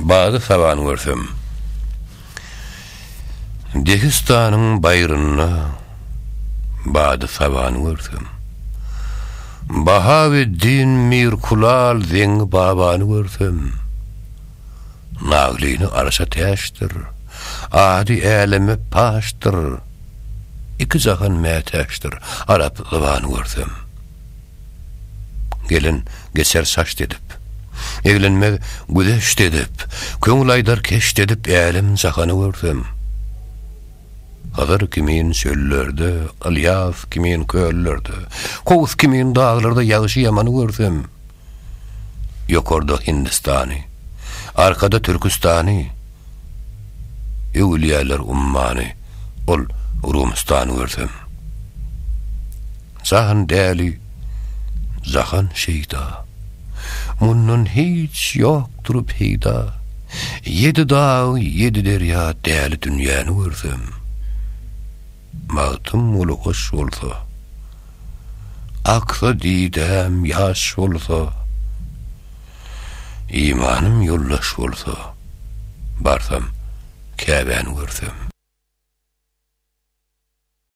Bazı savan görsem. Dehistanın bayrına bazı savan görsem. Bahaveddin Mir Kulal Zeng babanı görsem. Naglini arasa teştir. Adi eleme paştır. İki zahan meteştir. Arap zavanı görsem. Gelin geçer saç dedip. Evlenme güdeş dedip. Köngül aydar keş dedip elim zahanı görsem. Hazır kimin söllerde, alyaf kimin köllerde, kovuz kimin dağlarda yağışı yamanı görsem. Yok orada Hindistani, arkada Türkistani, evliyalar ummani, ol Rumistanı görsem. Zahan deli, zahan şeyda, munun hiç yoktur peyda. Yedi dağ, yedi derya deli dünyanı görsem. Mağtım ulu hoş olsa, aksa didem yaş olsa, imanım yollaş olsa, barsam Kâbe'ni görsem.